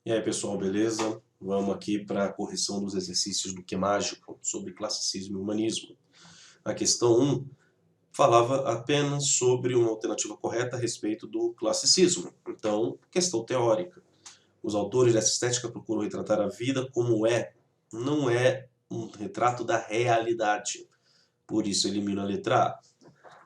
E aí, pessoal, beleza? Vamos aqui para a correção dos exercícios do Que Mágico sobre classicismo e humanismo. A questão 1 falava apenas sobre uma alternativa correta a respeito do classicismo. Então, questão teórica. Os autores dessa estética procuram retratar a vida como é, não é um retrato da realidade. Por isso, elimina a letra A.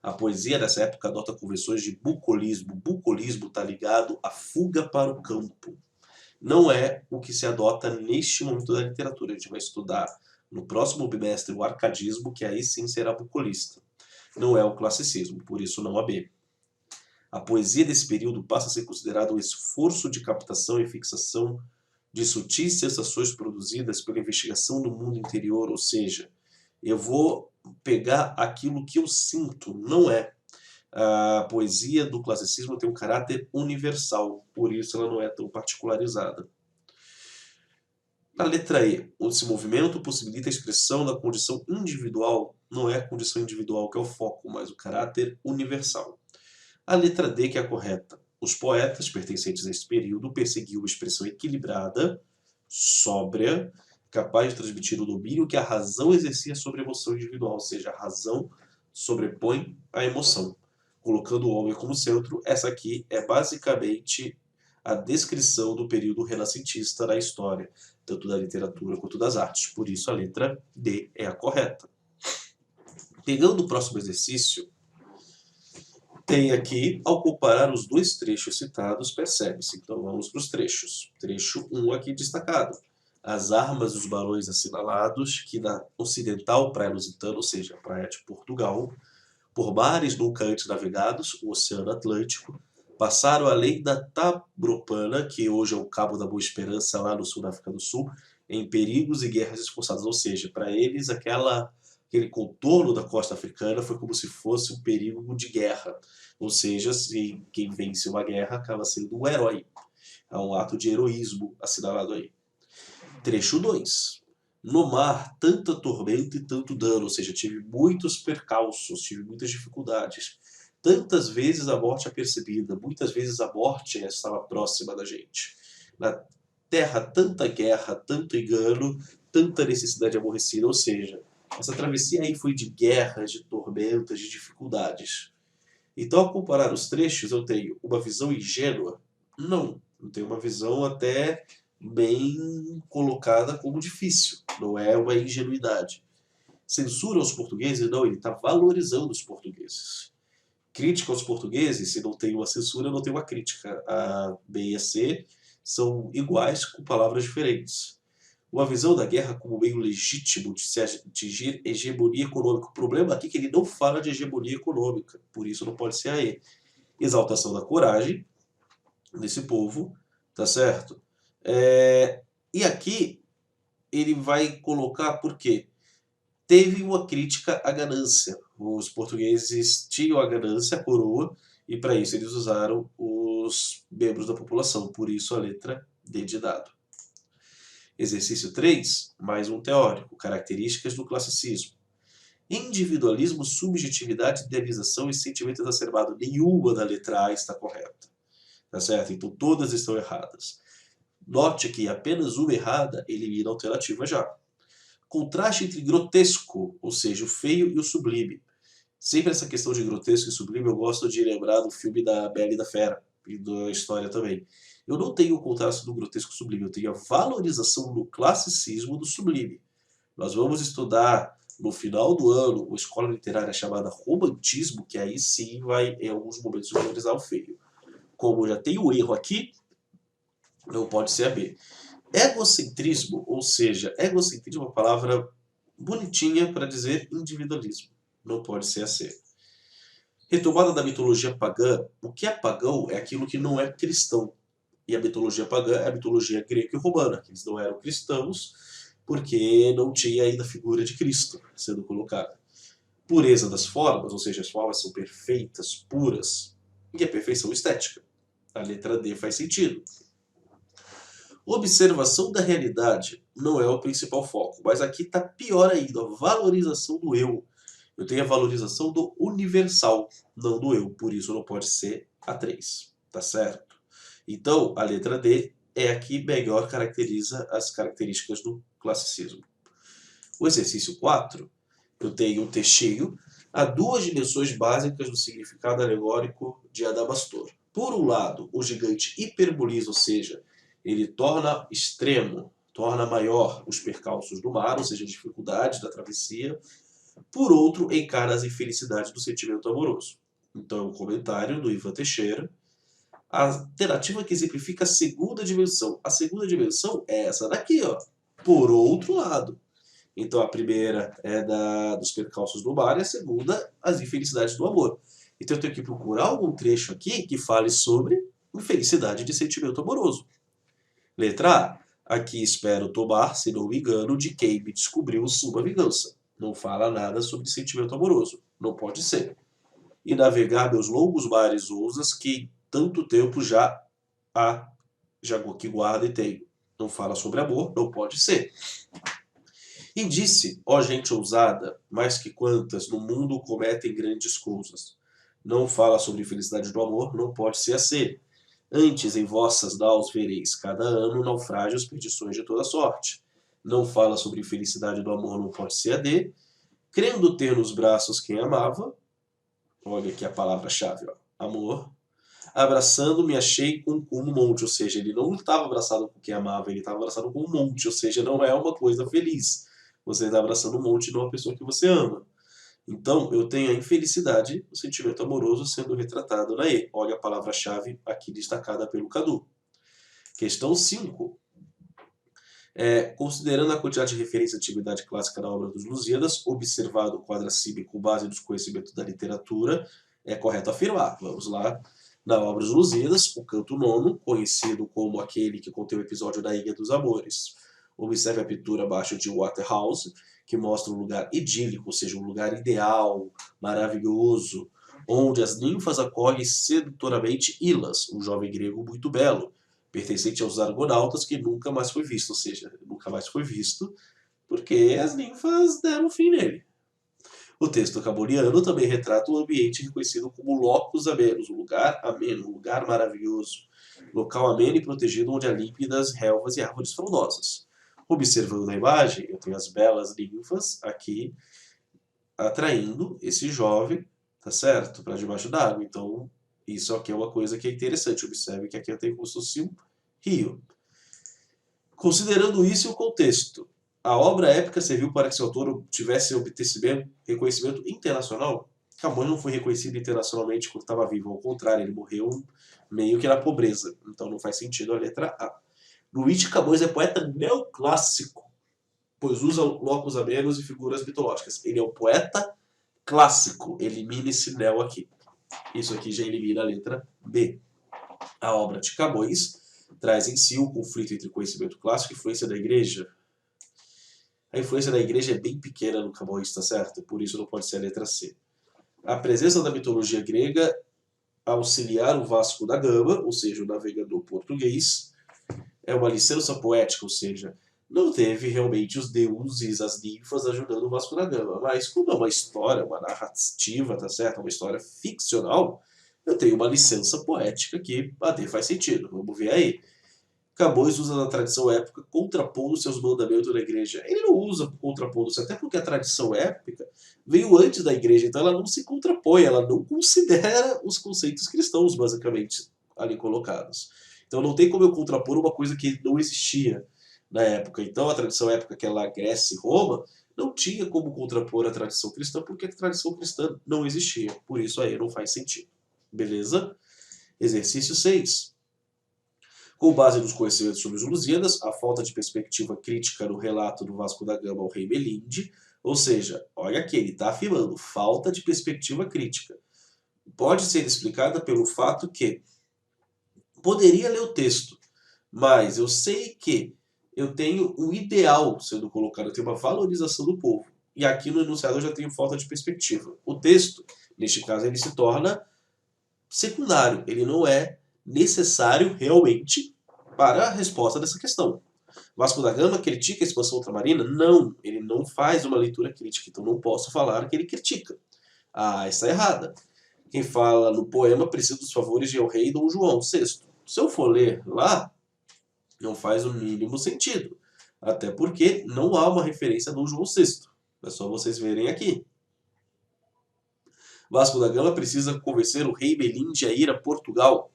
A poesia dessa época adota convenções de bucolismo. Bucolismo está ligado à fuga para o campo. Não é o que se adota neste momento da literatura. A gente vai estudar no próximo bimestre o arcadismo, que aí sim será bucolista. Não é o classicismo, por isso não a B. A poesia desse período passa a ser considerada um esforço de captação e fixação de sutis sensações produzidas pela investigação do mundo interior, ou seja, eu vou pegar aquilo que eu sinto, não é. A poesia do classicismo tem um caráter universal, por isso ela não é tão particularizada. Na letra E, esse movimento possibilita a expressão da condição individual, não é a condição individual que é o foco, mas o caráter universal. A letra D, que é a correta. Os poetas pertencentes a esse período perseguiam uma expressão equilibrada, sóbria, capaz de transmitir o domínio que a razão exercia sobre a emoção individual, ou seja, a razão sobrepõe a emoção. Colocando o homem como centro, essa aqui é basicamente a descrição do período renascentista na história, tanto da literatura quanto das artes. Por isso, a letra D é a correta. Pegando o próximo exercício, tem aqui, ao comparar os dois trechos citados, percebe-se. Então vamos para os trechos. Trecho 1 aqui destacado. As armas dos barões assinalados, que na ocidental praia lusitana, ou seja, a praia de Portugal, por mares nunca antes navegados, o Oceano Atlântico, passaram além da Tabropana, que hoje é o Cabo da Boa Esperança, lá no sul da África do Sul, em perigos e guerras esforçadas. Ou seja, para eles, aquele contorno da costa africana foi como se fosse um perigo de guerra. Ou seja, se quem vence uma guerra acaba sendo um herói. É um ato de heroísmo assinalado aí. Trecho 2. No mar, tanta tormenta e tanto dano, ou seja, tive muitos percalços, tive muitas dificuldades. Tantas vezes a morte é percebida, muitas vezes a morte estava próxima da gente. Na terra, tanta guerra, tanto engano, tanta necessidade aborrecida, ou seja, essa travessia aí foi de guerras, de tormentas, de dificuldades. Então, ao comparar os trechos, eu tenho uma visão ingênua? Não, eu tenho uma visão até bem colocada como difícil, não é uma ingenuidade. Censura aos portugueses? Não, ele está valorizando os portugueses. Crítica aos portugueses? Se não tem uma censura, não tem uma crítica. A B e a C são iguais com palavras diferentes. Uma visão da guerra como meio legítimo de se atingir hegemonia econômica. O problema aqui é que ele não fala de hegemonia econômica, por isso não pode ser a E. Exaltação da coragem desse povo, tá certo? E aqui ele vai colocar por quê? Teve uma crítica à ganância. Os portugueses tinham a ganância, a coroa, e para isso eles usaram os membros da população. Por isso a letra D de dado. Exercício 3, mais um teórico. Características do classicismo. Individualismo, subjetividade, idealização e sentimento exacerbado. Nenhuma da letra A está correta. Tá certo? Então todas estão erradas. Note que apenas uma errada elimina a alternativa já. Contraste entre grotesco, ou seja, o feio e o sublime. Sempre essa questão de grotesco e sublime eu gosto de lembrar do filme da Bela e da Fera, e da história também. Eu não tenho o contraste do grotesco e sublime, eu tenho a valorização do classicismo do sublime. Nós vamos estudar no final do ano uma escola literária chamada Romantismo, que aí sim vai, em alguns momentos, valorizar o feio. Como já tem o erro aqui, não pode ser a B. Egocentrismo, ou seja, egocentrismo é uma palavra bonitinha para dizer individualismo. Não pode ser a C. Retomada da mitologia pagã. O que é pagão é aquilo que não é cristão. E a mitologia pagã é a mitologia grega e romana, que eles não eram cristãos porque não tinha ainda a figura de Cristo sendo colocada. Pureza das formas, ou seja, as formas são perfeitas, puras, e a perfeição estética. A letra D faz sentido. Observação da realidade não é o principal foco, mas aqui está pior ainda, a valorização do eu. Eu tenho a valorização do universal, não do eu, por isso não pode ser a 3, tá certo? Então, a letra D é a que melhor caracteriza as características do classicismo. O exercício 4, eu tenho um textinho, há duas dimensões básicas do significado alegórico de Adamastor. Por um lado, o gigante hiperboliza, ou seja, ele torna extremo, torna maior os percalços do mar, ou seja, as dificuldades da travessia. Por outro, encara as infelicidades do sentimento amoroso. Então é um comentário do Ivan Teixeira. A alternativa que exemplifica a segunda dimensão. A segunda dimensão é essa daqui, ó. Por outro lado. Então a primeira é dos percalços do mar e a segunda, as infelicidades do amor. Então eu tenho que procurar algum trecho aqui que fale sobre infelicidade de sentimento amoroso. Letra A. Aqui espero tomar, se não me engano, de quem me descobriu sua vingança. Não fala nada sobre sentimento amoroso. Não pode ser. E navegar meus longos mares ousas que tanto tempo já que guarda e tenho. Não fala sobre amor, não pode ser. E disse, ó gente ousada, mais que quantas no mundo cometem grandes coisas. Não fala sobre felicidade do amor, não pode ser assim. Antes em vossas naus vereis cada ano naufrágios, perdições de toda sorte. Não fala sobre infelicidade do amor, não pode ser a de. Crendo ter nos braços quem amava, olha aqui a palavra-chave, ó, amor. Abraçando-me achei com um monte, ou seja, ele não estava abraçado com quem amava, ele estava abraçado com um monte, ou seja, não é uma coisa feliz. Você está abraçando um monte de uma pessoa que você ama. Então, eu tenho a infelicidade, o sentimento amoroso sendo retratado na E. Olha a palavra-chave aqui destacada pelo Cadu. Questão 5. Considerando a quantidade de referência à antiguidade clássica na obra dos Lusíadas, observado o quadro acima com base nos conhecimentos da literatura, é correto afirmar. Vamos lá. Na obra dos Lusíadas, o canto nono, conhecido como aquele que contém o episódio da Ilha dos Amores. Observe a pintura abaixo de Waterhouse, que mostra um lugar idílico, ou seja, um lugar ideal, maravilhoso, onde as ninfas acolhem sedutoramente Ilas, um jovem grego muito belo, pertencente aos argonautas que nunca mais foi visto, ou seja, nunca mais foi visto, porque as ninfas deram fim nele. O texto caboniano também retrata um ambiente reconhecido como locus amenus, um lugar ameno, um lugar maravilhoso, local ameno e protegido onde há límpidas relvas e árvores frondosas. Observando a imagem, eu tenho as belas ninfas aqui atraindo esse jovem, tá certo? Para debaixo d'água. Então, isso aqui é uma coisa que é interessante. Observe que aqui eu tenho como se fosse um rio. Considerando isso e o contexto, a obra épica serviu para que seu autor tivesse reconhecimento internacional? Camões não foi reconhecido internacionalmente quando estava vivo, ao contrário, ele morreu meio que na pobreza. Então não faz sentido a letra A. Luís de Camões é poeta neoclássico, pois usa locus amenos e figuras mitológicas. Ele é um poeta clássico. Elimine esse neo aqui. Isso aqui já elimina a letra B. A obra de Camões traz em si o conflito entre conhecimento clássico e influência da igreja. A influência da igreja é bem pequena no Camões, tá certo? Por isso não pode ser a letra C. A presença da mitologia grega auxiliar o Vasco da Gama, ou seja, o navegador português, é uma licença poética, ou seja, não teve realmente os deuses, as ninfas ajudando o Vasco da Gama. Mas como é uma história, uma narrativa, tá certo? Uma história ficcional, eu tenho uma licença poética que até faz sentido. Vamos ver aí. Camões usa na tradição épica contrapondo seus mandamentos da igreja. Ele não usa contrapondo-se, até porque a tradição épica veio antes da igreja, então ela não se contrapõe, ela não considera os conceitos cristãos, basicamente, ali colocados. Então não tem como eu contrapor uma coisa que não existia na época. Então a tradição épica, que é lá Grécia e Roma, não tinha como contrapor a tradição cristã, porque a tradição cristã não existia. Por isso aí não faz sentido. Beleza? Exercício 6. Com base nos conhecimentos sobre os Lusíadas, a falta de perspectiva crítica no relato do Vasco da Gama ao rei Melinde, ou seja, olha aqui, ele está afirmando falta de perspectiva crítica. Pode ser explicada pelo fato que poderia ler o texto, mas eu sei que eu tenho um ideal sendo colocado, eu tenho uma valorização do povo. E aqui no enunciado eu já tenho falta de perspectiva. O texto, neste caso, ele se torna secundário, ele não é necessário realmente para a resposta dessa questão. Vasco da Gama critica a expansão ultramarina? Não, ele não faz uma leitura crítica, então não posso falar que ele critica. Ah, está errada. Quem fala no poema precisa dos favores de El Rei Dom João VI. Se eu for ler lá, Não faz o mínimo sentido. Até porque não há uma referência a Dom João VI. É só vocês verem aqui. Vasco da Gama precisa convencer o rei Melim de ir a Portugal.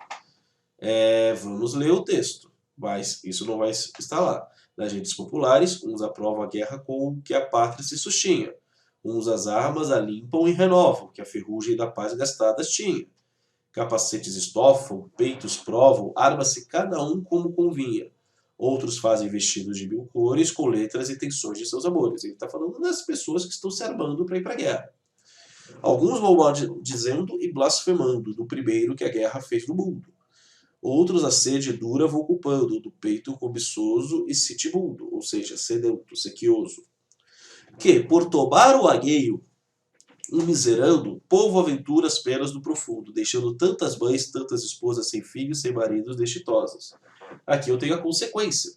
Vamos ler o texto, mas isso não vai estar lá. Das gentes populares, uns aprovam a guerra com o que a pátria se sustinha. Uns as armas a limpam e renovam, que a ferrugem da paz gastadas tinha. Capacetes estofam, peitos provam, arma-se cada um como convinha. Outros fazem vestidos de mil cores, com letras e tensões de seus amores. Ele está falando das pessoas que estão se armando para ir para a guerra. Alguns vão dizendo e blasfemando do primeiro que a guerra fez no mundo. Outros a sede dura vão culpando, do peito cobiçoso e sitibundo, ou seja, sedento, sequioso. Que, por tomar o alheio, um miserando, povo aventura as penas do profundo, deixando tantas mães, tantas esposas sem filhos, sem maridos, desditosas. Aqui eu tenho a consequência,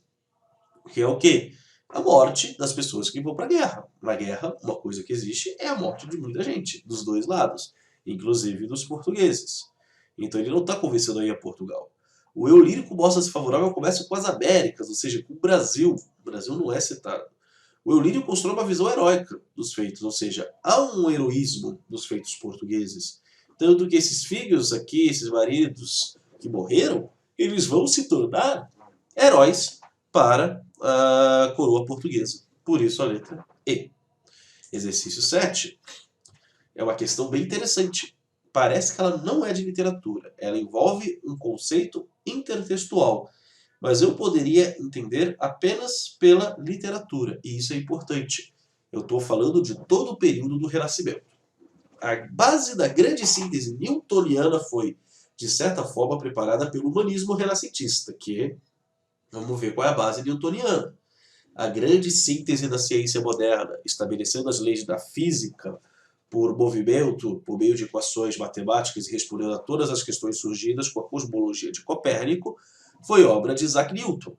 que é o quê? A morte das pessoas que vão para a guerra. Na guerra, uma coisa que existe é a morte de muita gente, dos dois lados, inclusive dos portugueses. Então ele não está convencendo a ir a Portugal. O eu lírico mostra-se favorável ao comércio com as Américas, ou seja, com o Brasil. O Brasil não é citado. O eu lírico constrói uma visão heróica dos feitos, ou seja, há um heroísmo dos feitos portugueses. Tanto que esses filhos aqui, esses maridos que morreram, eles vão se tornar heróis para a coroa portuguesa. Por isso a letra E. Exercício 7 é uma questão bem interessante. Parece que ela não é de literatura. Ela envolve um conceito intertextual. Mas eu poderia entender apenas pela literatura. E isso é importante. Eu estou falando de todo o período do Renascimento. A base da grande síntese newtoniana foi, de certa forma, preparada pelo humanismo renascentista, que, vamos ver qual é a base newtoniana. A grande síntese da ciência moderna, estabelecendo as leis da física por movimento, por meio de equações matemáticas e respondendo a todas as questões surgidas com a cosmologia de Copérnico, foi obra de Isaac Newton.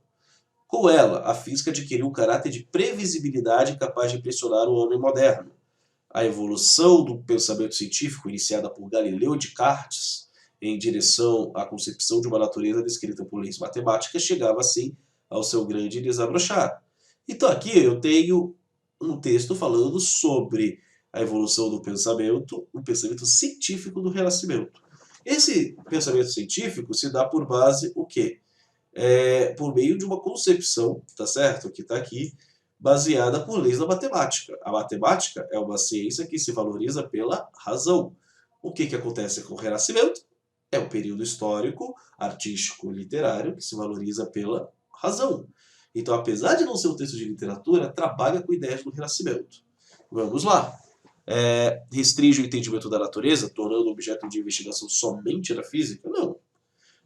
Com ela, a física adquiriu um caráter de previsibilidade capaz de impressionar o homem moderno. A evolução do pensamento científico, iniciada por Galileu e Descartes, em direção à concepção de uma natureza descrita por leis matemáticas, chegava assim ao seu grande desabrochar. Então aqui eu tenho um texto falando sobre a evolução do pensamento, o pensamento científico do Renascimento. Esse pensamento científico se dá por base o quê? Por meio de uma concepção, tá certo? Que está aqui, baseada por leis da matemática. A matemática é uma ciência que se valoriza pela razão. O que acontece com o Renascimento? É um período histórico, artístico, literário, que se valoriza pela razão. Então, apesar de não ser um texto de literatura, trabalha com ideias do Renascimento. Vamos lá. Restringe o entendimento da natureza, tornando o objeto de investigação somente da física? Não.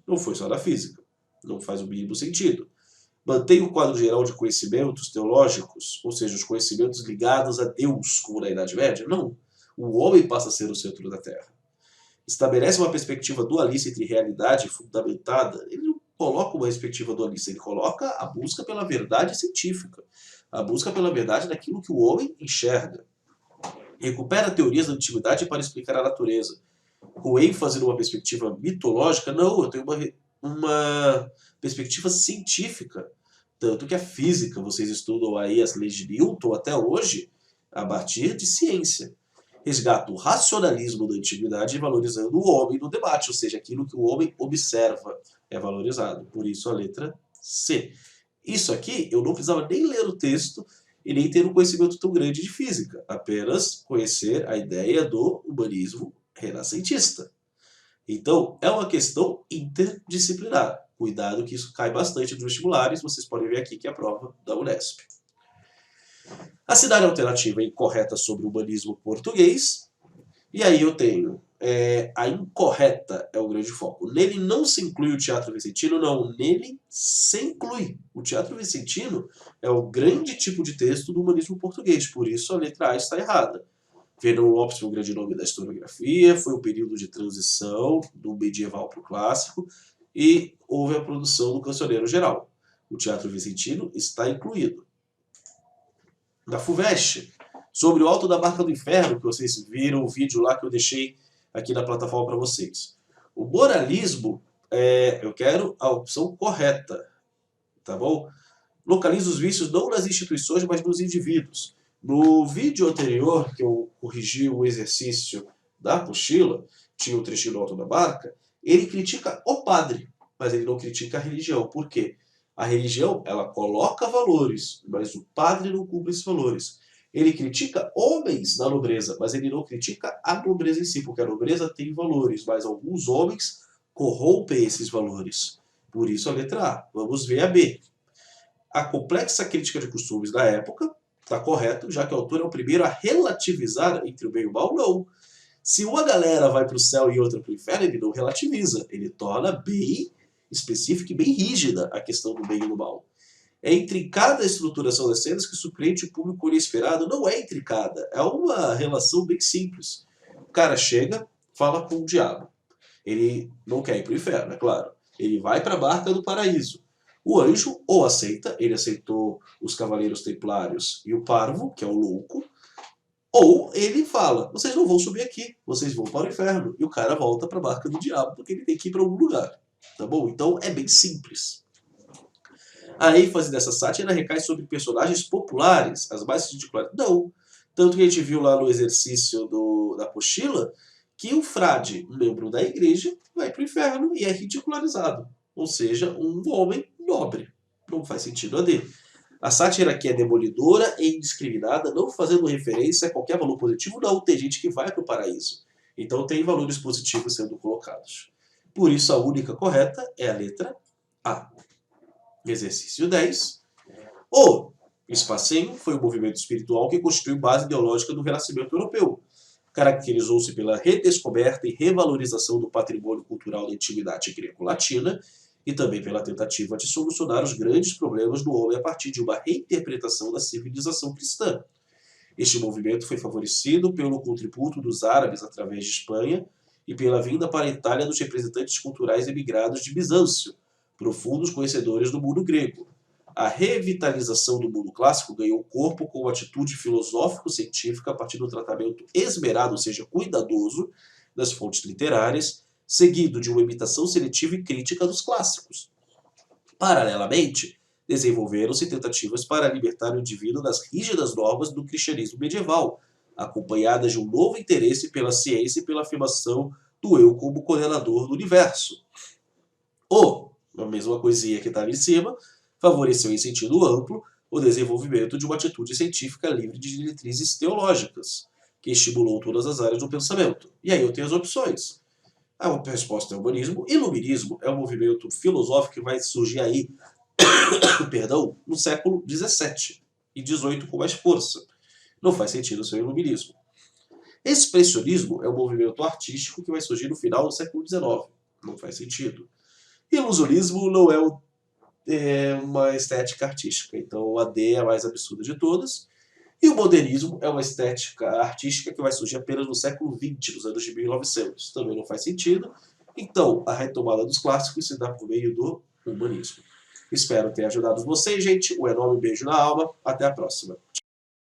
Não foi só da física. Não faz o mínimo sentido. Mantém o quadro geral de conhecimentos teológicos, ou seja, os conhecimentos ligados a Deus, como na Idade Média? Não. O homem passa a ser o centro da Terra. Estabelece uma perspectiva dualista entre realidade fundamentada. Ele não coloca uma perspectiva dualista, ele coloca a busca pela verdade científica, a busca pela verdade daquilo que o homem enxerga. Recupera teorias da antiguidade para explicar a natureza. Com ênfase numa perspectiva mitológica, não, eu tenho uma perspectiva científica. Tanto que a física, vocês estudam aí as leis de Newton até hoje, a partir de ciência. Resgata o racionalismo da antiguidade valorizando o homem no debate, ou seja, aquilo que o homem observa é valorizado. Por isso a letra C. Isso aqui eu não precisava nem ler o texto e nem ter um conhecimento tão grande de física, apenas conhecer a ideia do humanismo renascentista. Então, é uma questão interdisciplinar. Cuidado que isso cai bastante nos vestibulares, vocês podem ver aqui que é a prova da Unesp. A cidade alternativa é incorreta sobre o humanismo português. E aí eu tenho a incorreta é o grande foco. Nele não se inclui o teatro vicentino, não. Nele se inclui. O teatro vicentino é o grande tipo de texto do humanismo português. Por isso a letra A está errada. Fernão Lopes foi um grande nome da historiografia, foi um período de transição do medieval para o clássico e houve a produção do Cancioneiro Geral. O teatro vicentino está incluído. Da FUVEST, sobre o Alto da Barca do Inferno, que vocês viram o vídeo lá que eu deixei aqui na plataforma para vocês. O moralismo, eu quero a opção correta, tá bom? Localiza os vícios não nas instituições, mas nos indivíduos. No vídeo anterior, que eu corrigi o exercício da apostila, tinha um trechinho do Alto da Barca, ele critica o padre, mas ele não critica a religião. Por quê? A religião, ela coloca valores, mas o padre não cumpre esses valores. Ele critica homens na nobreza, mas ele não critica a nobreza em si, porque a nobreza tem valores, mas alguns homens corrompem esses valores. Por isso a letra A. Vamos ver a B. A complexa crítica de costumes da época, está correto, já que o autor é o primeiro a relativizar entre o bem e o mal, não. Se uma galera vai para o céu e outra para o inferno, ele não relativiza, ele torna bem específica e bem rígida a questão do bem e do mal. É intrincada a estruturação das cenas que surpreende o público inesperado. Não é intrincada, é uma relação bem simples. O cara chega, fala com o diabo. Ele não quer ir para o inferno, é claro. Ele vai para a barca do paraíso. O anjo ou aceita, ele aceitou os cavaleiros templários e o parvo, que é o louco, ou ele fala, vocês não vão subir aqui, vocês vão para o inferno. E o cara volta para a barca do diabo, porque ele tem que ir para algum lugar. Tá bom? Então é bem simples. A ênfase dessa sátira recai sobre personagens populares, as mais ridiculares. Não. Tanto que a gente viu lá no exercício da apostila que o frade, um membro da igreja, vai para o inferno e é ridicularizado. Ou seja, um homem nobre. Não faz sentido a D. A sátira aqui é demolidora e indiscriminada, não fazendo referência a qualquer valor positivo, não. Tem gente que vai para o paraíso. Então tem valores positivos sendo colocados. Por isso a única correta é a letra A. Exercício 10. O espacinho foi um movimento espiritual que constituiu base ideológica do Renascimento Europeu. Caracterizou-se pela redescoberta e revalorização do patrimônio cultural da antiguidade greco-latina e também pela tentativa de solucionar os grandes problemas do homem a partir de uma reinterpretação da civilização cristã. Este movimento foi favorecido pelo contributo dos árabes através de Espanha e pela vinda para a Itália dos representantes culturais emigrados de Bizâncio, profundos conhecedores do mundo grego. A revitalização do mundo clássico ganhou corpo com uma atitude filosófico-científica a partir do tratamento esmerado, ou seja, cuidadoso, das fontes literárias, seguido de uma imitação seletiva e crítica dos clássicos. Paralelamente, desenvolveram-se tentativas para libertar o indivíduo das rígidas normas do cristianismo medieval, acompanhadas de um novo interesse pela ciência e pela afirmação do eu como coordenador do universo. A mesma coisinha que está ali em cima, favoreceu em sentido amplo o desenvolvimento de uma atitude científica livre de diretrizes teológicas, que estimulou todas as áreas do pensamento. E aí eu tenho as opções. A resposta é o humanismo. Iluminismo é um movimento filosófico que vai surgir aí no século XVII e XVIII com mais força. Não faz sentido ser o iluminismo. Expressionismo é um movimento artístico que vai surgir no final do século XIX. Não faz sentido. Ilusionismo não é uma estética artística. Então a D é a mais absurda de todas. E o modernismo é uma estética artística que vai surgir apenas no século XX, nos anos de 1900. Também não faz sentido. Então, a retomada dos clássicos se dá por meio do humanismo. Espero ter ajudado vocês, gente. Um enorme beijo na alma. Até a próxima.